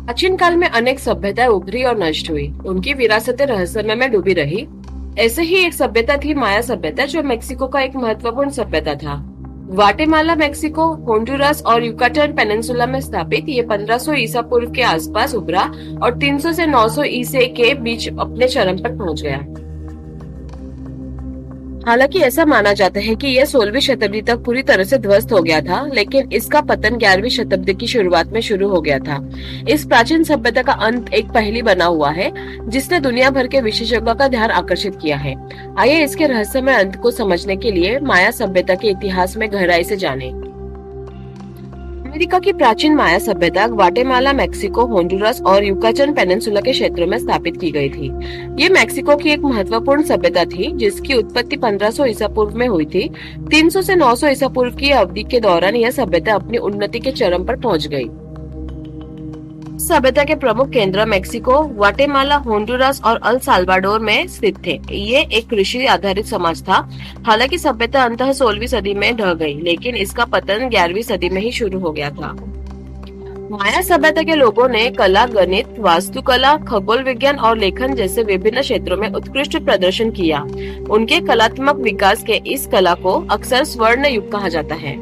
प्राचीन काल में अनेक सभ्यताएं उभरी और नष्ट हुई, उनकी विरासतें रहस्यमय में डूबी रही। ऐसे ही एक सभ्यता थी माया सभ्यता, जो मेक्सिको का एक महत्वपूर्ण सभ्यता था। ग्वाटेमाला मेक्सिको, होंडुरास और युकाटन पेनिनसुला में स्थापित ये 1500 ईसा पूर्व के आसपास उभरा और 300 से 900 ईसे के बीच अपने चरम पर पहुंच गया। हालांकि ऐसा माना जाता है कि यह 16वीं शताब्दी तक पूरी तरह से ध्वस्त हो गया था, लेकिन इसका पतन 11वीं शताब्दी की शुरुआत में शुरू हो गया था। इस प्राचीन सभ्यता का अंत एक पहेली बना हुआ है, जिसने दुनिया भर के विशेषज्ञों का ध्यान आकर्षित किया है। आइए इसके रहस्यमय अंत को समझने के लिए माया सभ्यता के इतिहास में गहराई से जानें। अमेरिका की प्राचीन माया सभ्यता ग्वाटेमाला, मेक्सिको, होंडुरास और युकाटन पेनिनसुला के क्षेत्रों में स्थापित की गई थी। ये मेक्सिको की एक महत्वपूर्ण सभ्यता थी, जिसकी उत्पत्ति 1500 ईसा पूर्व में हुई थी। 300 से 900 ईसा पूर्व की अवधि के दौरान यह सभ्यता अपनी उन्नति के चरम पर पहुंच गई। सभ्यता के प्रमुख केंद्र मेक्सिको, ग्वाटेमाला, होंडुरास और अल साल्वाडोर में स्थित थे। ये एक कृषि आधारित समाज था। हालांकि सभ्यता अंततः 16वीं सदी में ढह गई, लेकिन इसका पतन 11वीं सदी में ही शुरू हो गया था। माया सभ्यता के लोगों ने कला, गणित, वास्तुकला, खगोल विज्ञान और लेखन जैसे विभिन्न क्षेत्रों में उत्कृष्ट प्रदर्शन किया। उनके कलात्मक विकास के इस कला को अक्सर स्वर्ण युग कहा जाता है।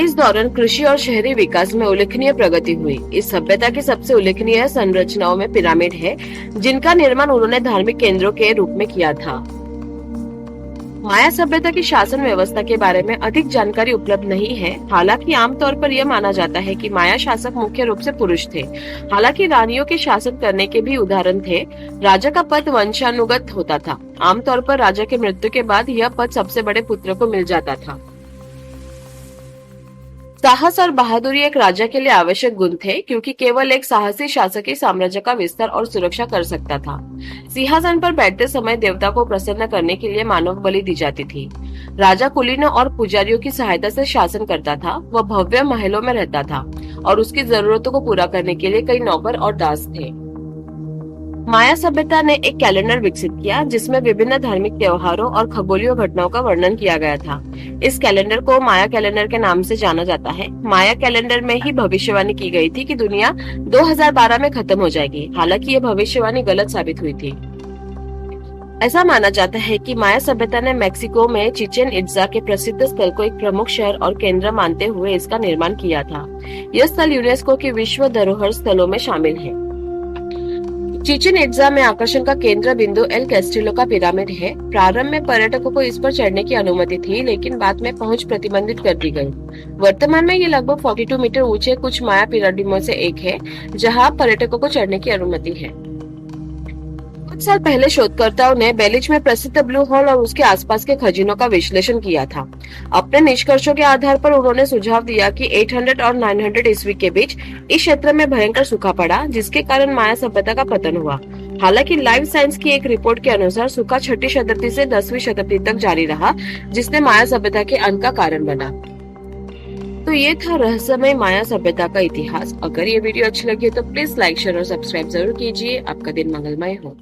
इस दौरान कृषि और शहरी विकास में उल्लेखनीय प्रगति हुई। इस सभ्यता की सबसे उल्लेखनीय संरचनाओं में पिरामिड है, जिनका निर्माण उन्होंने धार्मिक केंद्रों के रूप में किया था। माया सभ्यता की शासन व्यवस्था के बारे में अधिक जानकारी उपलब्ध नहीं है। हालांकि आमतौर पर यह माना जाता है कि माया शासक मुख्य रूप से पुरुष थे। हालांकि रानियों के शासन करने के भी उदाहरण थे। राजा का पद वंशानुगत होता था। आमतौर पर राजा के मृत्यु के बाद यह पद सबसे बड़े पुत्र को मिल जाता था। साहस और बहादुरी एक राजा के लिए आवश्यक गुण थे, क्योंकि केवल एक साहसी शासक ही साम्राज्य का विस्तार और सुरक्षा कर सकता था। सिंहासन पर बैठते समय देवता को प्रसन्न करने के लिए मानव बलि दी जाती थी। राजा कुलीनों और पुजारियों की सहायता से शासन करता था। वह भव्य महलों में रहता था और उसकी जरूरतों को पूरा करने के लिए कई नौकर और दास थे। माया सभ्यता ने एक कैलेंडर विकसित किया, जिसमें विभिन्न धार्मिक त्योहारों और खगोलीय घटनाओं का वर्णन किया गया था। इस कैलेंडर को माया कैलेंडर के नाम से जाना जाता है। माया कैलेंडर में ही भविष्यवाणी की गई थी कि दुनिया 2012 में खत्म हो जाएगी। हालांकि ये भविष्यवाणी गलत साबित हुई थी। ऐसा माना जाता है कि माया सभ्यता ने मेक्सिको में चिचेन इट्जा के प्रसिद्ध स्थल को एक प्रमुख शहर और केंद्र मानते हुए इसका निर्माण किया था। यह स्थल यूनेस्को के विश्व धरोहर स्थलों में शामिल है। चिचेन इट्जा में आकर्षण का केंद्र बिंदु एल कैस्टिलो का पिरामिड है। प्रारंभ में पर्यटकों को इस पर चढ़ने की अनुमति थी, लेकिन बाद में पहुंच प्रतिबंधित कर दी गई। वर्तमान में ये लगभग 42 मीटर ऊंचे कुछ माया पिरामिडों से एक है, जहां पर्यटकों को चढ़ने की अनुमति है। कुछ साल पहले शोधकर्ताओं ने बेलिज में प्रसिद्ध ब्लू होल और उसके आसपास के खजीनों का विश्लेषण किया था। अपने निष्कर्षों के आधार पर उन्होंने सुझाव दिया कि 800 और 900 ईस्वी के बीच इस क्षेत्र में भयंकर सूखा पड़ा, जिसके कारण माया सभ्यता का पतन हुआ। हालांकि लाइव साइंस की एक रिपोर्ट के अनुसार सूखा 6वीं शताब्दी से 10वीं शताब्दी तक जारी रहा, जिसने माया सभ्यता के अंत का कारण बना। तो ये था रहस्यमय माया सभ्यता का इतिहास। अगर ये वीडियो अच्छी लगी हो तो प्लीज लाइक, शेयर और सब्सक्राइब जरूर कीजिए। आपका दिन मंगलमय हो।